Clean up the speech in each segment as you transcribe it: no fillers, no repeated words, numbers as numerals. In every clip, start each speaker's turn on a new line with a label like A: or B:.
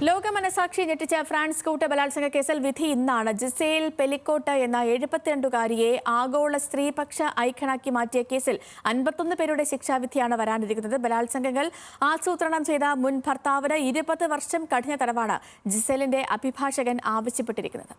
A: ലോകമനസാക്ഷി ഞെട്ടിച്ച ഫ്രാൻസ് കൂട്ട ബലാത്സംഗ കേസിൽ വിധി ഇന്നാണ്. ജിസേൽ പെലിക്കോട്ട് എന്ന 72കാരിയെ ആഗോള സ്ത്രീപക്ഷ ഐക്കണാക്കി മാറ്റിയ കേസിൽ 51 പേരുടെ ശിക്ഷാവിധിയാണ് വരാനിരിക്കുന്നത്. ബലാത്സംഗങ്ങൾ ആസൂത്രണം ചെയ്ത മുൻ ഭർത്താവിന് 20 വർഷം കഠിന തടവാണ് ജിസേലിന്റെ അഭിഭാഷകൻ ആവശ്യപ്പെട്ടിരിക്കുന്നത്.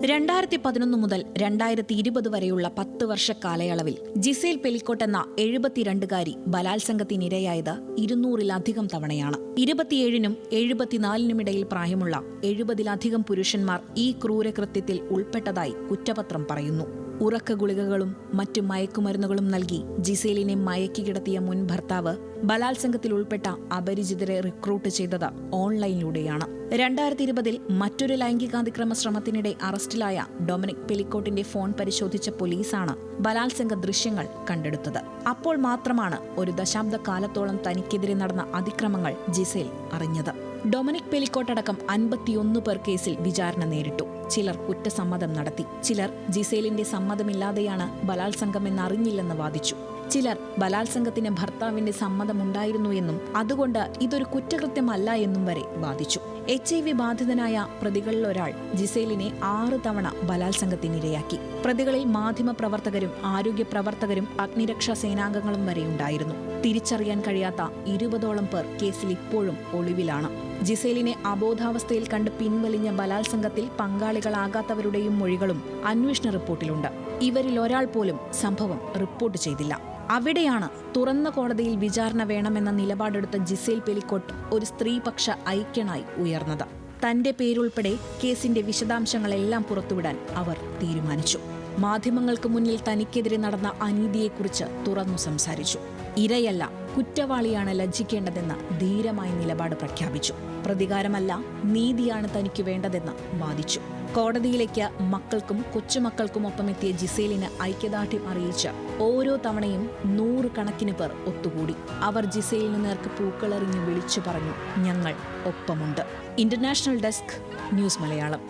B: 2011 മുതൽ 2020 വരെയുള്ള 10 വർഷ കാലയളവിൽ ജിസേൽ പെലിക്കോട്ട് എന്ന 72കാരി ബലാത്സംഗത്തിനിരയായത് 200-ലധികം തവണയാണ്. 27-നും 74-നും ഇടയിൽ പ്രായമുള്ള 70-ലധികം പുരുഷന്മാർ ഈ ക്രൂരകൃത്യത്തിൽ ഉൾപ്പെട്ടതായി കുറ്റപത്രം പറയുന്നു. ഉറക്ക ഗുളികകളും മറ്റു മയക്കുമരുന്നുകളും നൽകി ജിസേലിനെ മയക്കി കിടത്തിയ മുൻ ഭർത്താവ് ബലാത്സംഗത്തിൽ ഉൾപ്പെട്ട അപരിചിതരെ റിക്രൂട്ട് ചെയ്തത് ഓൺലൈനിലൂടെയാണ്. 2020-ൽ മറ്റൊരു ലൈംഗികാതിക്രമ ശ്രമത്തിനിടെ അറസ്റ്റിലായ ഡൊമിനിക് പെലിക്കോട്ടിന്റെ ഫോൺ പരിശോധിച്ച പോലീസാണ് ബലാത്സംഗ ദൃശ്യങ്ങൾ കണ്ടെടുത്തത്. അപ്പോൾ മാത്രമാണ് ഒരു ദശാബ്ദ കാലത്തോളം തനിക്കെതിരെ നടന്ന അതിക്രമങ്ങൾ ജിസേൽ അറിഞ്ഞത്. ഡൊമിനിക് പെലിക്കോട്ട് അടക്കം 51 പേർ കേസിൽ വിചാരണ നേരിട്ടു. ചിലർ കുറ്റസമ്മതം നടത്തി. ചിലർ ജിസേലിന്റെ സമ്മതമില്ലാതെയാണ് ബലാത്സംഗമെന്നറിഞ്ഞില്ലെന്ന് വാദിച്ചു. ചിലർ ബലാത്സംഗത്തിന് ഭർത്താവിന്റെ സമ്മതമുണ്ടായിരുന്നു എന്നും അതുകൊണ്ട് ഇതൊരു കുറ്റകൃത്യമല്ല എന്നും വരെ വാദിച്ചു. HIV ബാധിതനായ പ്രതികളിലൊരാൾ ജിസേലിനെ 6 തവണ ബലാത്സംഗത്തിനിരയാക്കി. പ്രതികളിൽ മാധ്യമപ്രവർത്തകരും ആരോഗ്യ പ്രവർത്തകരും അഗ്നിരക്ഷാ സേനാംഗങ്ങളും വരെയുണ്ടായിരുന്നു. തിരിച്ചറിയാൻ കഴിയാത്ത 20ഓളം പേർ കേസിൽ ഇപ്പോഴും ഒളിവിലാണ്. ജിസേലിനെ അബോധാവസ്ഥയിൽ കണ്ട് പിൻവലിഞ്ഞ ബലാത്സംഗത്തിൽ പങ്കാളികളാകാത്തവരുടെയും മൊഴികളും അന്വേഷണ റിപ്പോർട്ടിലുണ്ട്. ഇവരിൽ ഒരാൾ പോലും സംഭവം റിപ്പോർട്ട് ചെയ്തില്ല. അവിടെയാണ് തുറന്ന കോടതിയിൽ വിചാരണ വേണമെന്ന നിലപാടെടുത്ത ജിസേൽ പെലിക്കോട്ട് ഒരു സ്ത്രീപക്ഷ ഐക്യനായി ഉയർന്നത്. തന്റെ പേരുൾപ്പെടെ കേസിന്റെ വിശദാംശങ്ങളെല്ലാം പുറത്തുവിടാൻ അവർ തീരുമാനിച്ചു. മാധ്യമങ്ങൾക്ക് മുന്നിൽ തനിക്കെതിരെ നടന്ന അനീതിയെക്കുറിച്ച് തുറന്നു സംസാരിച്ചു. ഇരയല്ല, കുറ്റവാളിയാണ് ലജ്ജിക്കേണ്ടതെന്ന് ധീരമായ നിലപാട് പ്രഖ്യാപിച്ചു. പ്രതികാരമല്ല, നീതിയാണ് തനിക്ക് വേണ്ടതെന്ന് വാദിച്ചു. കോടതിയിലേക്ക് മക്കൾക്കും കൊച്ചുമക്കൾക്കുമൊപ്പം എത്തിയ ജിസേലിന് ഐക്യദാർഢ്യം അറിയിച്ച് ഓരോ തവണയും 100 കണക്കിന് പേർ ഒത്തുകൂടി. അവർ ജിസേലിന് നേർക്ക് പൂക്കളെറിഞ്ഞ് വിളിച്ചു പറഞ്ഞു, ഞങ്ങൾ ഒപ്പമുണ്ട്. International desk, news Malayalam.